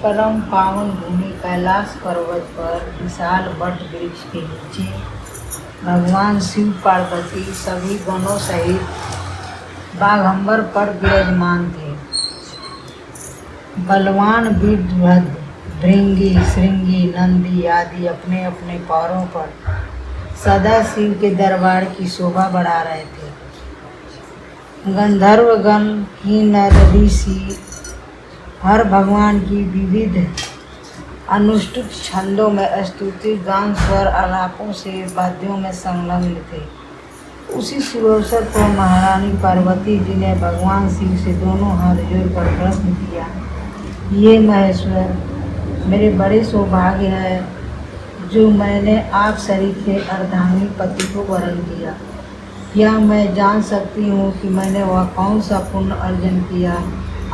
परम पावन भूमि कैलाश पर्वत पर विशाल वट वृक्ष के नीचे भगवान शिव पार्वती सभी गणों सहित बाघंबर पर विराजमान थे। बलवान वीरभद्र, भृंगी, श्रृंगी, नंदी आदि अपने अपने पैरों पर सदा शिव के दरबार की शोभा बढ़ा रहे थे। गंधर्वगण, किन्नर, ऋषि हर भगवान की विविध अनुष्टुप छंदों में स्तुति, गान, स्वर, आलापों से वाद्यों में संलग्न थे। उसी शुभ अवसर पर महारानी पार्वती जी ने भगवान शिव से दोनों हाथ जोड़कर प्रश्न किया, ये महेश्वर, मेरे बड़े सौभाग्य है जो मैंने आप सरीखे अर्धांगिनी पति को वरण किया। क्या मैं जान सकती हूँ कि मैंने वह कौन सा पुण्य अर्जन किया?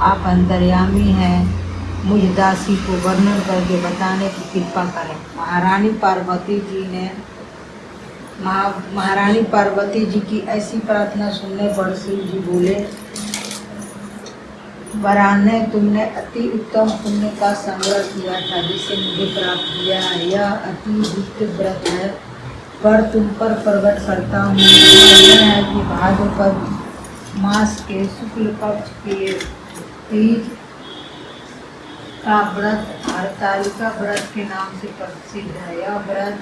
आप अंतर्यामी हैं, मुझ दासी को वर्णन करके बताने की कृपा करें। महारानी पार्वती जी की ऐसी प्रार्थना सुनने पर शिव जी बोले, वराने, तुमने अति उत्तम पुण्य का संग्रह किया था जिसे मुझे प्राप्त किया। यह अति गुप्त व्रत है, पर तुम पर प्रकट करता हूँ। यह है कि भाद्रपद मास के शुक्ल पक्ष के तीज का व्रत हरतालिका व्रत के नाम से प्रसिद्ध है। यह व्रत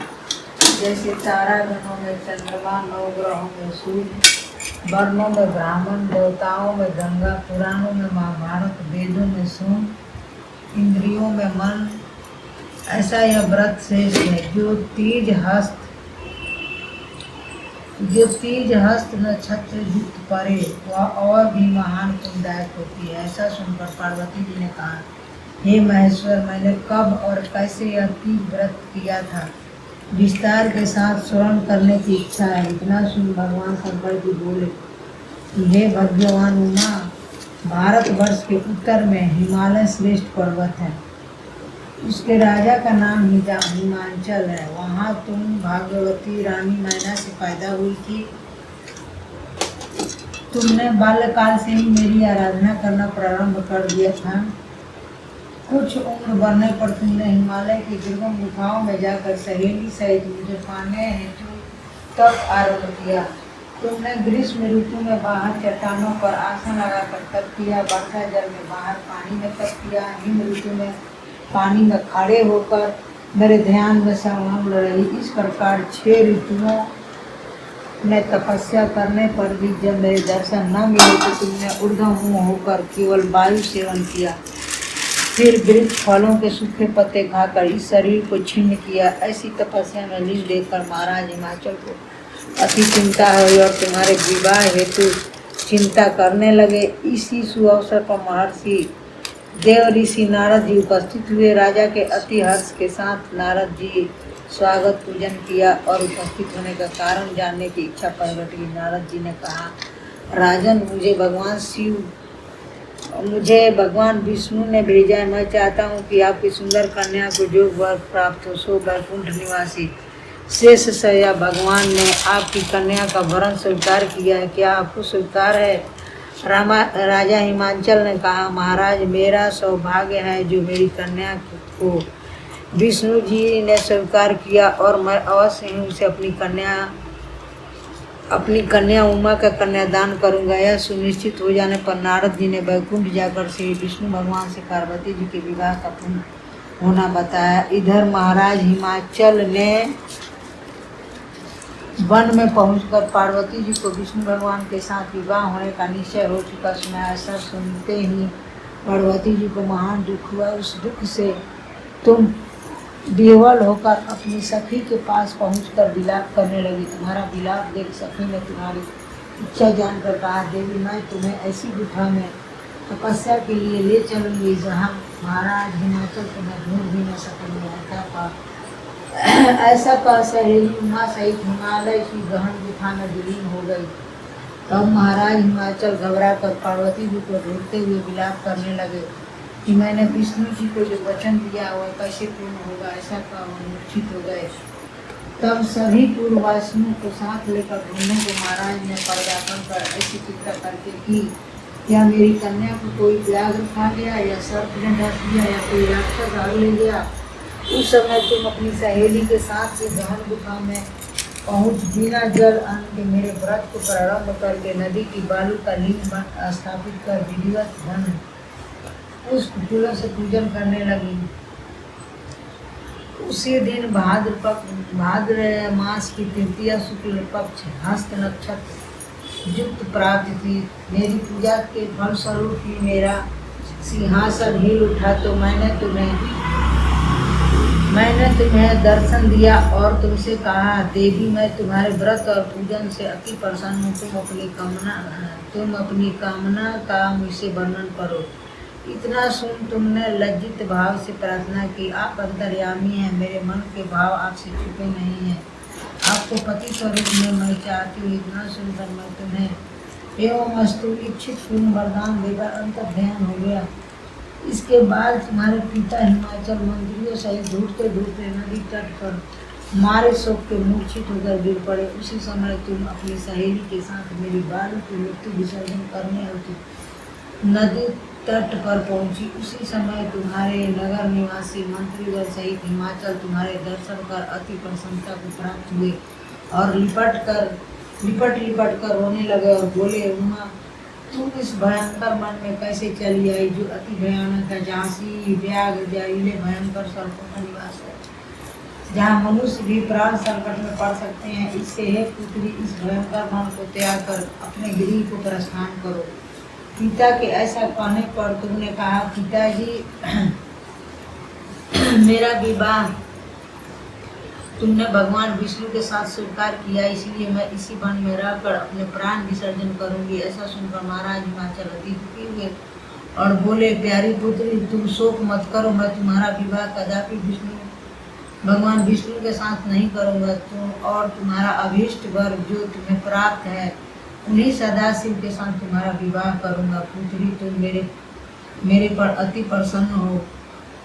जैसे तारागणों में चंद्रमा, नवग्रहों में सूर्य, वर्णों में ब्राह्मण, देवताओं में गंगा, पुराणों में महाभारत, वेदों में सोम, इंद्रियों में मन, ऐसा यह व्रत श्रेष्ठ है। जो तीज हस्त नक्षत्र युक्त परे वह और भी महान पुण्यदायक होती है। ऐसा सुनकर पार्वती जी ने कहा, हे महेश्वर, मैंने कब और कैसे यह तीज व्रत किया था, विस्तार के साथ स्मरण करने की इच्छा है। इतना सुन भगवान शंकर जी बोले कि हे भगवान उमा, भारतवर्ष के उत्तर में हिमालय श्रेष्ठ पर्वत है। उसके राजा का नाम हिमांचल है। वहाँ तुम भाग्यवती रानी मैना से पैदा हुई थी। तुमने बाल्यकाल से ही मेरी आराधना करना प्रारंभ कर दिया था। कुछ उम्र बढ़ने पर तुमने हिमालय की दुर्गम गुफाओं में जाकर सहेली सहित मुझे पाने हेतु तप आरंभ किया। तुमने ग्रीष्म ऋतु में बाहर चट्टानों पर आसन लगाकर तप किया, वर्षा जल में बाहर पानी में तप किया, हिम ऋतु में पानी में खड़े होकर मेरे ध्यान में संलग्न रही। इस प्रकार 6 ऋतुओं में तपस्या करने पर भी जब मेरे दर्शन न मिले तो तुमने ऊर्ध्वमुख होकर केवल वायु सेवन किया। फिर वृक्ष फलों के सूखे पत्ते खाकर इस शरीर को छिन्न किया। ऐसी तपस्या में लीन देखकर महाराज हिमाचल को अति चिंता हुई और तुम्हारे विवाह हेतु चिंता करने लगे। इसी शुभ अवसर पर महर्षि देव ऋषि नारद जी उपस्थित हुए। राजा के अति हर्ष के साथ नारद जी स्वागत पूजन किया और उपस्थित होने का कारण जानने की इच्छा प्रकट की। नारद जी ने कहा, राजन, मुझे भगवान विष्णु ने भेजा है। मैं चाहता हूँ कि आपकी सुंदर कन्या को जो वर प्राप्त हो सो वैकुंठ निवासी शेष सया भगवान ने आपकी कन्या का वरण स्वीकार किया है। क्या आपको स्वीकार है? राजा हिमांचल ने कहा, महाराज, मेरा सौभाग्य है जो मेरी कन्या को विष्णु जी ने स्वीकार किया और मैं अवश्य ही उसे अपनी कन्या उमा का कन्यादान करूंगा। यह सुनिश्चित हो जाने पर नारद जी ने वैकुंठ जाकर श्री विष्णु भगवान से पार्वती जी के विवाह का पूर्ण होना बताया। इधर महाराज हिमाचल ने वन में पहुंचकर पार्वती जी को विष्णु भगवान के साथ विवाह होने का निश्चय हो चुका सुना। ऐसा सुनते ही पार्वती जी को महान दुख हुआ। उस दुख से तुम विह्वल होकर अपनी सखी के पास पहुंचकर विलाप करने लगी। तुम्हारा विलाप देख सखी ने तुम्हारी इच्छा जानकर कहा, देवी, मैं तुम्हें ऐसी गुफा में तपस्या के लिए ले चलूँगी जहाँ महाराज हिमाचल तुम्हें ढूंढ भी न सकेंगे। ऐसा कह सहेली उमा सहित हिमालय की गहन गुफा में विलीन हो गई। तब महाराज हिमाचल घबरा कर पार्वती जी को ढूंढते हुए विलाप करने लगे कि मैंने विष्णु जी को जो वचन दिया वह कैसे पूर्ण होगा। ऐसा कह मूर्छित हो गए। तब सभी पूर्ववासियों को साथ लेकर ढूंढने को महाराज ने पर्दापण कर ऐसी चिंता करके की क्या मेरी कन्या को कोई व्याघ्र खा गया या सर्प ने डस दिया या कोई राक्षस आग ले गया? उस समय तुम अपनी सहेली के साथ से गहन गुफा में पहुँच बिना जल अन्न के मेरे व्रत को प्रारंभ करके नदी की बालू का लिंग स्थापित कर विधिवत धन पुष्प फूलों से पूजन करने लगी। उसी दिन भाद्र मास की तृतीया शुक्ल पक्ष हस्त नक्षत्र युक्त प्राप्त थी। मेरी पूजा के फलस्वरूप ही मेरा सिंहासन हिल उठा तो मैंने तुम्हें दर्शन दिया और तुमसे कहा, देवी मैं तुम्हारे व्रत और पूजन से अति प्रसन्न हूँ। तुम अपनी कामना का मुझसे वर्णन करो। इतना सुन तुमने लज्जित भाव से प्रार्थना की, आप अंतर्यामी हैं, मेरे मन के भाव आपसे छुपे नहीं हैं। आपको पति स्वरूप में मैं चाहती हूँ। इतना सुनकर मैं तुम्हें एवं अस्तु इच्छित पूर्ण वरदान देकर अंतर ध्यान हो गया। इसके बाद तुम्हारे पिता हिमाचल मंत्रियों सहित ढूंढते ढूंढते नदी तट पर मारे शोक के मूर्छित होकर गिर पड़े। उसी समय तुम अपनी सहेली के साथ मेरी बालू की मूर्ति विसर्जन करने हेतु नदी तट पर पहुंची। उसी समय तुम्हारे नगर निवासी मंत्रीगण सहित हिमाचल तुम्हारे दर्शन कर अति प्रसन्नता को प्राप्त हुए और लिपट कर रोने लगे और बोले, उमा तुम इस भयंकर मन में कैसे चली आई जो अति भयानक है, जहाँ सी व्याघ्र जहरीले भयंकर सर्पों का निवास है, जहाँ मनुष्य भी प्राण संकट में पड़ सकते हैं। इससे हे पुत्री, इस भयंकर मन को त्याग कर अपने गृह को प्रस्थान करो। पिता के ऐसा कहने पर तुमने कहा, पिताजी मेरा विवाह तुमने भगवान विष्णु के साथ स्वीकार किया, इसलिए मैं इसी वन में रहकर अपने प्राण विसर्जन करूंगी। ऐसा सुनकर महाराज हिमाचल अति दुखी हुए और बोले, प्यारी पुत्री तुम शोक मत करो, मैं तुम्हारा विवाह कदापि भगवान विष्णु के साथ नहीं करूंगा। तुम और तुम्हारा अभीष्ट वर जो तुम्हें प्राप्त है उन्हीं सदाशिव के साथ तुम्हारा विवाह करूंगा। पुत्री तुम मेरे पर अति प्रसन्न हो।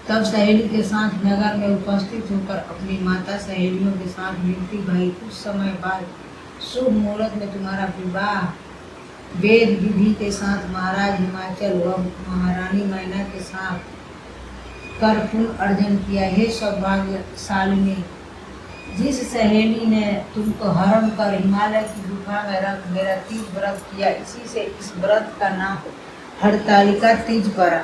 तब सहेली के साथ नगर में उपस्थित होकर अपनी माता सहेलियों के साथ मिलती भई। कुछ समय बाद शुभ मुहूर्त में तुम्हारा विवाह वेद विधि के साथ महाराज हिमाचल व महारानी मैना के साथ कर पुण्य अर्जन किया। हे सौभाग्यशालिनी, जिस सहेली ने तुमको हरण कर हिमालय की गुफा में रख मेरा तीज व्रत किया, इसी से इस व्रत का नाम हरतालिका तीज पड़ा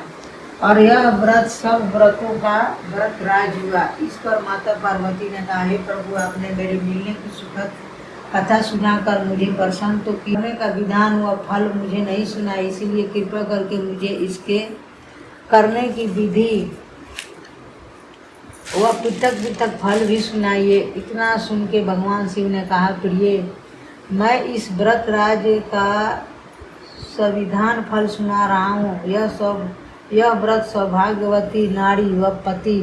और यह व्रत सब व्रतों का व्रत राज हुआ। इस पर माता पार्वती ने कहा, हे प्रभु आपने मेरे मिलने की सुखद कथा सुनाकर मुझे प्रसन्न तो करने का विधान व फल मुझे नहीं सुना, इसीलिए कृपा करके मुझे इसके करने की विधि वह पृथक फल भी सुनाइए। इतना सुन के भगवान शिव ने कहा, प्रिय मैं इस व्रत राज का संविधान फल सुना रहा हूँ। यह व्रत सौभाग्यवती नारी व पति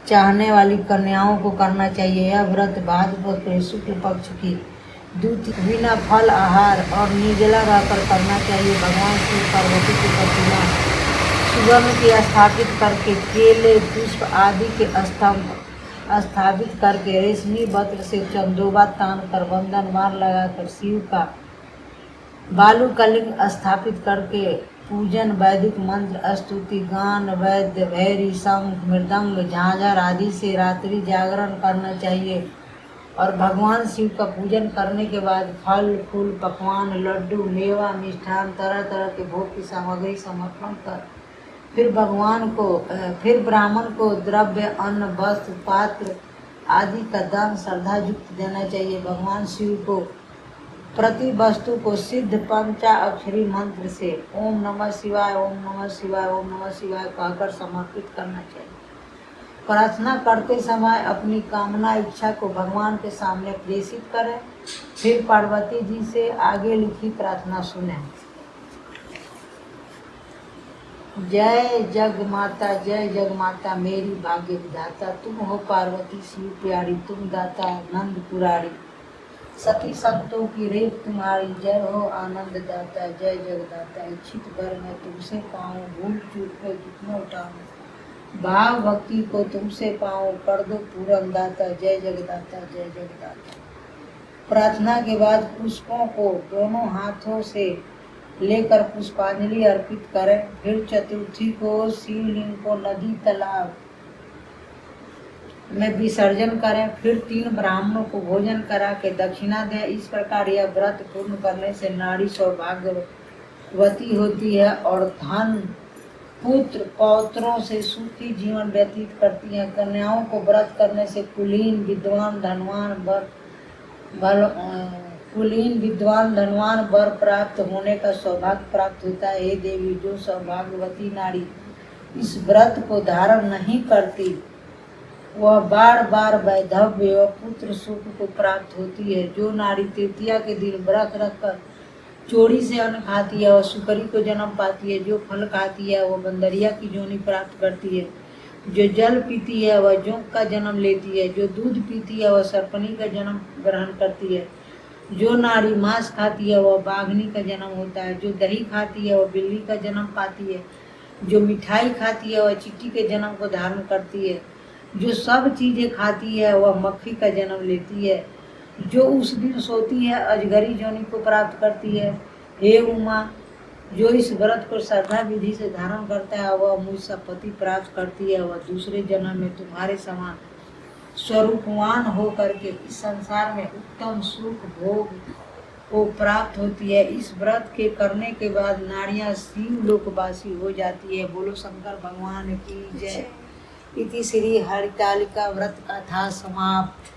चाहने वाली कन्याओं को करना चाहिए। यह व्रत भाद्रपद शुक्ल पक्ष की द्वितीया बिना फल आहार और निर्जला रहकर करना चाहिए। भगवान शिव पार्वती की प्रतिमा सुगम की स्थापित करके केले पुष्प आदि के स्तंभ स्थापित करके रेशमी वस्त्र से चंदोबा तान कर बंधन मार लगाकर शिव का बालू का लिंग स्थापित करके पूजन वैदिक मंत्र स्तुति गान वैद्य भैरी शंख मृदंग झांझर आदि से रात्रि जागरण करना चाहिए और भगवान शिव का पूजन करने के बाद फल फूल पकवान लड्डू मेवा मिष्ठान तरह तरह के भोग की सामग्री समर्पण कर फिर ब्राह्मण को द्रव्य अन्न वस्त्र पात्र आदि का दान श्रद्धा युक्त देना चाहिए। भगवान शिव को प्रति वस्तु को सिद्ध पंचाक्षरी मंत्र से ओम नमः शिवाय ओम नमः शिवाय ओम नमः शिवाय कहकर समर्पित करना चाहिए। प्रार्थना करते समय अपनी कामना इच्छा को भगवान के सामने प्रेषित करें। फिर पार्वती जी से आगे लिखी प्रार्थना सुने। जय जग माता मेरी भाग्य विधाता, तुम हो पार्वती शिव प्यारी, तुम दाता नंद पुरारी, सखी संतों की रेख तुम्हारी, जय हो आनंद दाता, जय जगदाता। इच्छित वर मैं तुमसे पाऊँ, भूल चूक में कितना उठाऊँ, भाव भक्ति को तुमसे पाऊँ, कर दो पूरन दाता, जय जगदाता जय जगदाता। प्रार्थना के बाद पुष्पों को दोनों हाथों से लेकर पुष्पांजलि अर्पित करें। फिर चतुर्थी को शिवलिंग को नदी तालाब में विसर्जन करें। फिर 3 ब्राह्मणों को भोजन करा के दक्षिणा दें। इस प्रकार यह व्रत पूर्ण करने से नारी सौभाग्यवती होती है और धन पुत्र पौत्रों से सुखी जीवन व्यतीत करती हैं। कन्याओं को व्रत करने से कुलीन विद्वान धनवान वर प्राप्त होने का सौभाग्य प्राप्त होता है। हे देवी, जो सौभाग्यवती नारी इस व्रत को धारण नहीं करती वह बार बार वैधव्य व पुत्र सुख को प्राप्त होती है। जो नारी तृतीया के दिन व्रत रखकर चोरी से अन्न खाती है वह सुकरी को जन्म पाती है। जो फल खाती है वह बंदरिया की जोनी प्राप्त करती है। जो जल पीती है वह जोंक का जन्म लेती है। जो दूध पीती है वह सर्पनी का जन्म ग्रहण करती है। जो नारी मांस खाती है वह बाघनी का जन्म होता है। जो दही खाती है वह बिल्ली का जन्म पाती है। जो मिठाई खाती है वह चींटी के जन्म को धारण करती है। जो सब चीजें खाती है वह मक्खी का जन्म लेती है। जो उस दिन सोती है अजगरी जोनी को प्राप्त करती है। हे उमा, जो इस व्रत को श्रद्धा विधि से धारण करता है वह मुझसे पति प्राप्त करती है। वह दूसरे जन्म में तुम्हारे समान स्वरूपवान होकर के इस संसार में उत्तम सुख भोग को प्राप्त होती है। इस व्रत के करने के बाद नारियां शिव लोकवासी हो जाती है। बोलो शंकर भगवान की जय। इति श्री हरितालिका व्रत कथा समाप्त।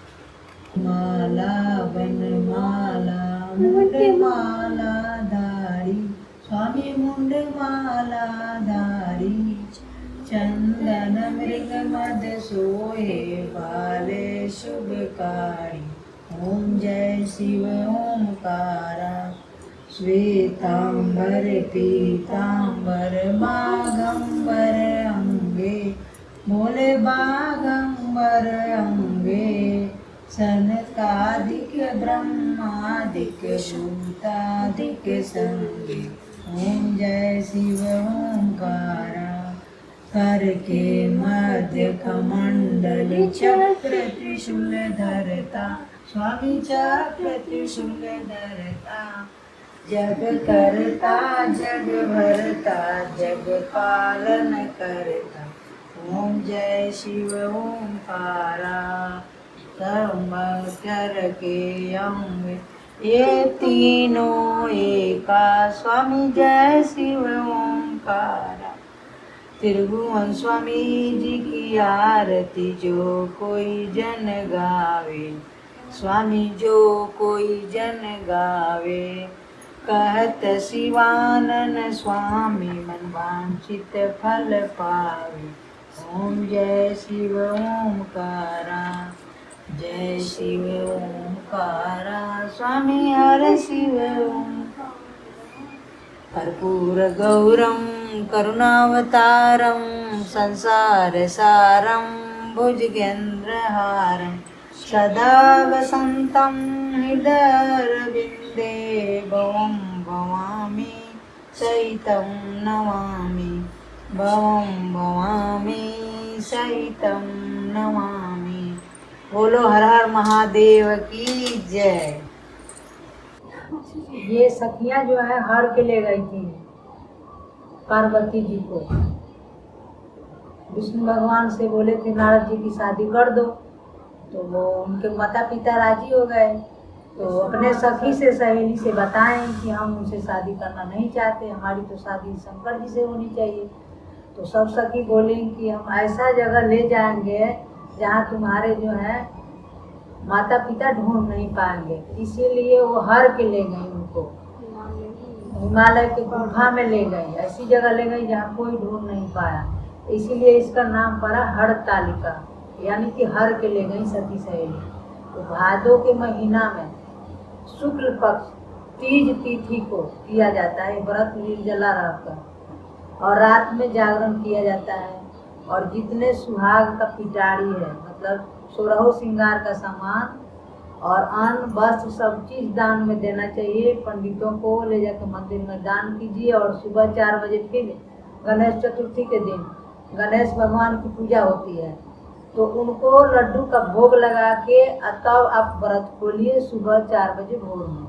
माला बन माला मुंड माला धारी, स्वामी मुंड माला धारी, चंदन मृग मद सोहे बाले शुभकारी। ओम जय शिव ओंकारा, श्वेतांबर पीतांबर बागंबर अंगे, बोले बागंबर अंगे, सनकादिक ब्रह्मादिक भूतादिक संगे। ओम जय शिव ओंकारा, कर के मध्य कमंडल चक्र त्रिशूल धरता, स्वामी चक्र त्रिशूल धरता, जग करता जग भरता, जग पालन करता। ओम जय शिव ओंकारा, कर्म कर के अंग ये तीनों एका, स्वामी जय शिव ओंकारा। त्रिभुवन स्वामी जी की आरती जो कोई जन गावे, स्वामी जो कोई जन गावे, कहत शिवानन स्वामी मन वांछित फल पावे। ओम जय शिव ओंकारा, जय शिव ओंकारा, स्वामी हर शिव ओंकारा। कर्पूर गौरम करुणावतारम, संसार सारम भुजगेन्द्रहारम, सदा वसंतं हृदयारविन्दे भवं भवामि सहितं नमामि, भवं भवामि सहितं नमामि। बोलो हर हर महादेव की जय। ये सखियां जो है हर के ले गई थी पार्वती जी को। विष्णु भगवान से बोले थे नारद जी की शादी कर दो, तो वो उनके माता पिता राजी हो गए। तो अपने सखी से सहेली से बताएं कि हम उनसे शादी करना नहीं चाहते, हमारी तो शादी शंकर जी से होनी चाहिए। तो सब सखी बोले कि हम ऐसा जगह ले जाएंगे जहाँ तुम्हारे जो है माता पिता ढूंढ नहीं पाएंगे। इसीलिए वो हर के ले गई उनको, हिमालय के गुफा में ले गई, ऐसी जगह ले गई जहाँ कोई ढूंढ नहीं पाया। इसीलिए इसका नाम पड़ा हरतालिका, यानी कि हर के ले गई सती सहेली। तो भादो के महीना में शुक्ल पक्ष तीज तिथि को किया जाता है व्रत निर्जला रहकर, और रात में जागरण किया जाता है। और जितने सुहाग का पिटारी है, मतलब 16 श्रृंगार का सामान और अन्न वस्त्र सब चीज दान में देना चाहिए। पंडितों को ले जाकर मंदिर में दान कीजिए। और सुबह 4 बजे फिर गणेश चतुर्थी के दिन गणेश भगवान की पूजा होती है, तो उनको लड्डू का भोग लगा के तब आप व्रत खोलिए सुबह 4 बजे भोर में।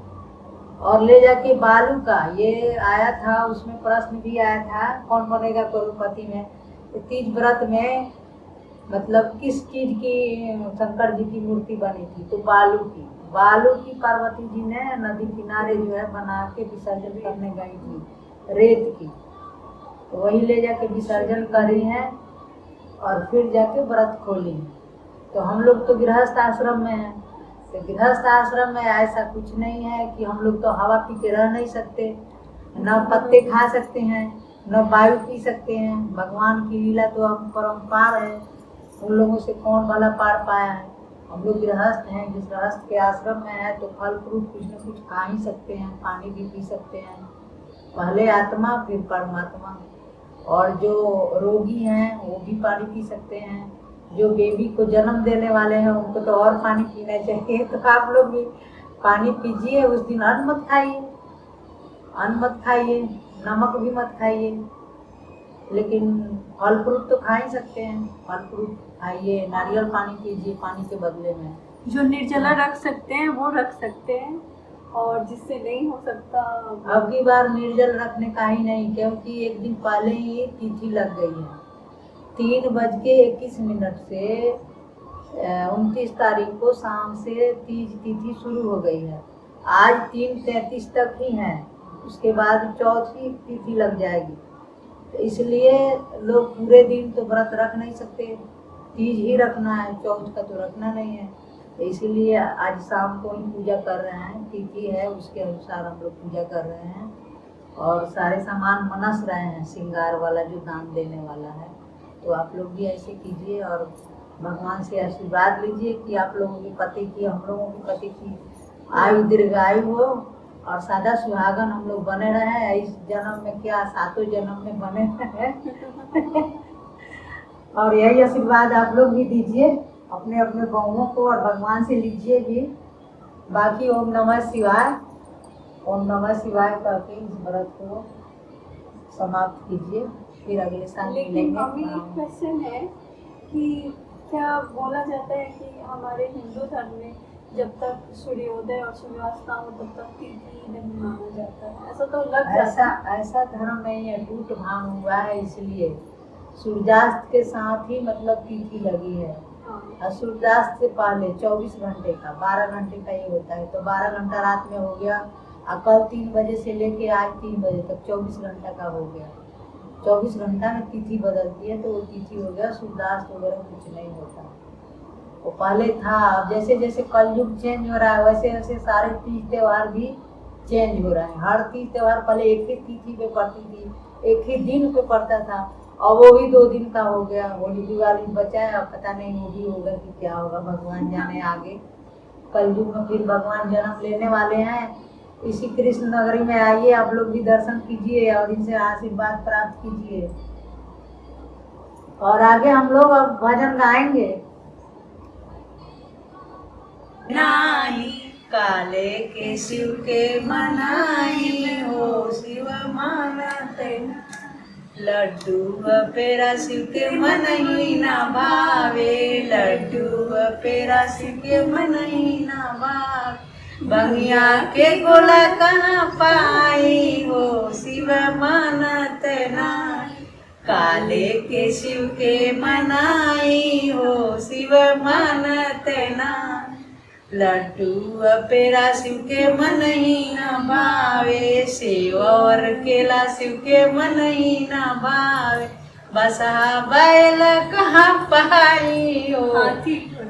और ले जाके बालू का ये आया था, उसमें प्रश्न भी आया था कौन बनेगा करोड़पति में। तो तीज व्रत में मतलब किस चीज की शंकर जी की मूर्ति बनी थी, तो बालू की पार्वती जी ने नदी किनारे जो है बना के विसर्जन करने गई थी, रेत की। तो वही ले जाके विसर्जन करी है और फिर जाके व्रत खोली। तो हम लोग तो गृहस्थ आश्रम में हैं, तो गृहस्थ आश्रम में ऐसा कुछ नहीं है कि हम लोग तो हवा पी के रह नहीं सकते, न पत्ते खा सकते हैं, न वायु पी सकते हैं। भगवान की लीला तो हम परम्पार है, उन लोगों से कौन भला पार पाया है। हम लोग गृहस्थ हैं, जिस गृहस्थ के आश्रम में है तो फल फ्रूट कुछ न कुछ खा ही सकते हैं, पानी भी पी सकते हैं। पहले आत्मा फिर परमात्मा। और जो रोगी हैं वो भी पानी पी सकते हैं, जो बेबी को जन्म देने वाले हैं उनको तो और पानी पीना चाहिए। तो आप लोग भी पानी पीजिए। उस दिन अन्न मत खाइए, नमक भी मत खाइए, लेकिन फल फ्रूट तो खा ही सकते हैं। फल फ्रूट खाइए, नारियल पानी पीजिए पानी के बदले में। जो निर्जला रख सकते हैं वो रख सकते हैं, और जिससे नहीं हो सकता अब की बार निर्जल रखने का ही नहीं, क्योंकि एक दिन पहले ही तिथि लग गई है। 3:21 से 29 तारीख को शाम से तीज तिथि शुरू हो गई है। आज 3:33 तक ही है, उसके बाद चौथी तिथि लग जाएगी। तो इसलिए लोग पूरे दिन तो व्रत रख नहीं सकते, तीज ही रखना है, चौथ का तो रखना नहीं है। तो इसीलिए आज शाम को ही पूजा कर रहे हैं, तिथि है उसके अनुसार हम लोग पूजा कर रहे हैं। और सारे सामान मनस रहे हैं, श्रृंगार वाला जो दान देने वाला है। तो आप लोग भी ऐसे कीजिए और भगवान से आशीर्वाद लीजिए कि आप लोगों की पति की, हम लोगों की पति की आयु दीर्घायु हो और सादा सुहागन हम लोग बने रहे। इस जन्म में क्या, 7 जन्म में बने रहे। और यही आशीर्वाद आप लोग भी दीजिए अपने अपने बहुओं को और भगवान से लीजिए भी। बाकी ओम नमः शिवाय, ओम नमः शिवाय करके इस व्रत को समाप्त कीजिए, फिर अगले साल मिलेंगे। एक क्वेश्चन है कि क्या बोला जाता है कि हमारे हिंदू धर्म में जब तक सूर्योदय और सूर्यास्त ना हो तब तक तिथि नहीं माना जाता है, ऐसा तो लग जाता है। ऐसा धर्म नहीं है, टूट भांग हुआ है, इसलिए सूर्यास्त के साथ ही मतलब तिथि लगी है। और सूर्यास्त से पहले 24 घंटे का, 12 घंटे का ये होता है। तो 12 घंटा रात में हो गया, और कल 3 बजे से लेके आज 3 बजे तक 24 घंटा का हो गया। 24 घंटा में तिथि बदलती है, तो वो तिथि हो गया। सूर्यास्त वगैरह कुछ नहीं होता, वो पहले था। अब जैसे जैसे कलयुग चेंज हो रहा है, वैसे वैसे सारे तीज त्योहार भी चेंज हो रहे हैं। हर तीज त्योहार पहले एक ही तिथि पे पड़ती थी, एक ही दिन पे पड़ता था, और वो भी 2 दिन का हो गया। होली दिवाली बचा है, अब पता नहीं वो भी होगा कि क्या होगा, भगवान जाने आगे। कलयुग में फिर भगवान जन्म लेने वाले हैं। इसी कृष्ण नगरी में आइए, आप लोग भी दर्शन कीजिए और इनसे आशीर्वाद प्राप्त कीजिए। और आगे हम लोग अब भजन गाएंगे। नाही काले के शिव के मनाई हो, शिव मानते लड्डू पेरा शिव के मन ही ना भावे, लड्डू पेरा शिव के मन ही ना भावे। बंगिया के गोला कहाँ पाई हो, शिव मानत नाही। काले के शिव के मनाई हो, शिव मानत नाही। लड्डू पेरा शिव के मन ही न भावे, सेव और केला शिव के मन ही न भावे। बसहा बैल कहाँ पाई हो,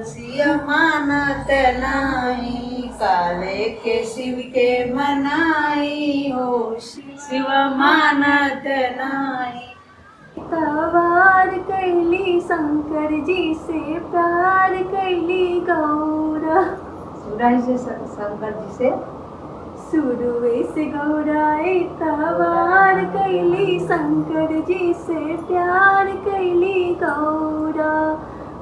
शिव मानत नाही। काले के शिव के मनाई हो, शिव मानत नाही। तवार कैली शंकर जी से प्यार कैली गौरा, से शंकर जी से शुरुए से गौराए तवार कैली शंकर जी से प्यार कैली गौरा।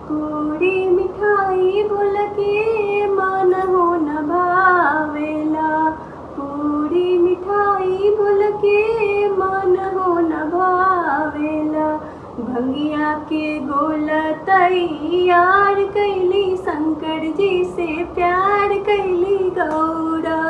पूरी मिठाई भूल के मन हो न भावेला, पूरी मिठाई भूल के मन हो न भावेला। भंगिया के गोला तैयार कैली शंकर जी से प्यार कैली गौरा,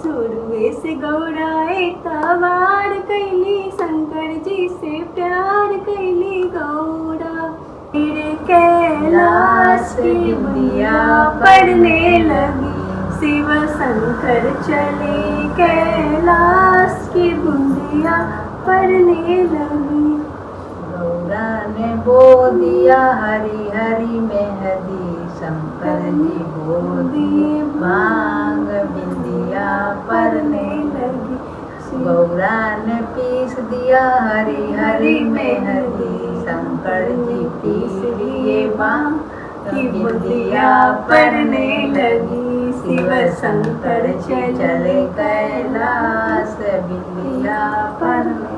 शुरुए से गौराए तवार कैली, शंकर जी से प्यार कैली गौरा। फिर कैलाश की बुंदिया पड़ने लगी, शिव शंकर चले कैलाश की बुंदिया पड़ने लगी। गौरा ने बो दिया हरी हरी मेहंदी, शंकर जी बो दिए भांग बिंदिया पड़ने लगी। गौरा ने पीस दिया हरी हरी मेहंदी, शंकर जी पीस दिए भांग की बुंदिया पड़ने लगी। शिव शंकर चले कैलाश बिंदिया पड़ने।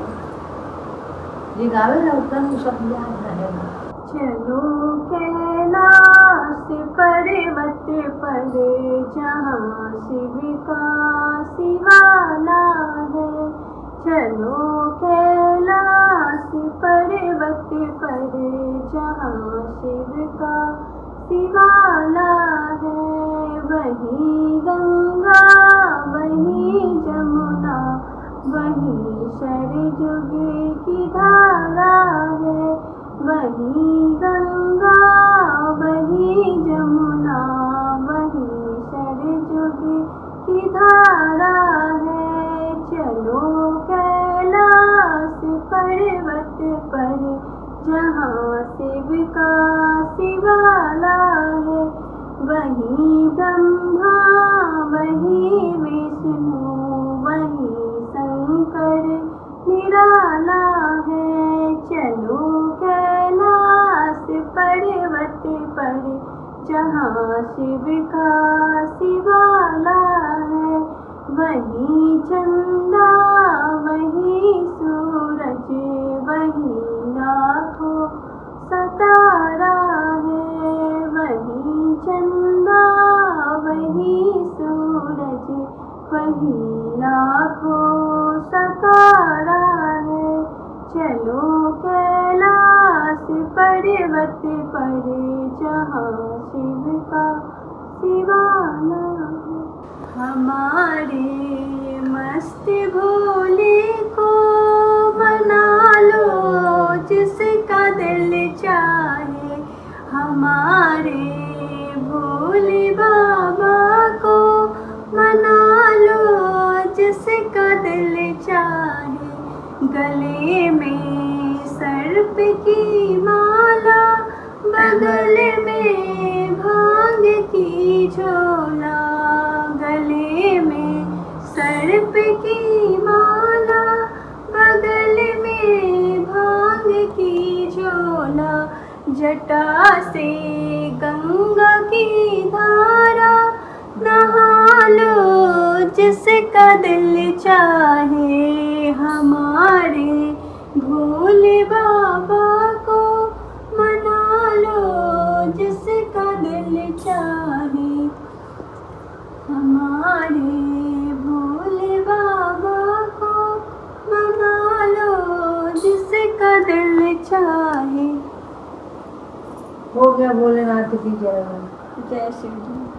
ये गावे ना उतना सब याद रहेगा। चलो कैलाश पर्वत पर, जहाँ शिव का शिवाला है। चलो कैलाश पर्वत पर, जहाँ शिव का शिवाला है। वहीं गंगा वहीं जमुना, वहीं सरयुग की धारा है। वहीं गंगा वहीं जमुना, वहीं सरयुग की धारा है। चलो कैलाश पर्वत पर, जहाँ शिव का शिवाला है। वहीं ब्रह्मा वहीं विष्णु, वहीं शंकर निराला है। चलो कैलाश पर्वत पर, जहाँ शिव का शिवाला है। वहीं चंदा वहीं सूरज, वहीं लाखों सितारा है। वहीं चंदा वहीं सूरज, वहीं लाखों सितारा है। चलो कैलाश पर्वत पर, जहाँ शिव का शिवाला है। हमारे मस्त भोले को मना लो जिसका दिल चाहे। हमारे भोले बाबा को मना लो जिसका दिल चाहे। गले में सर्प की माला, बगल में भांग की झोला। गले में सर्प की माला, बगल में भांग की झोला। जटा से गंगा की धारा, नहा लो जिसका दिल चाहे। हमारे भोले बाबा को मना लो जिसका दिल चाहे। हमारे भोले बाबा को मना लो जिसका दिल चाहे। हो गया भोलेनाथ की जय। जय शिव जी।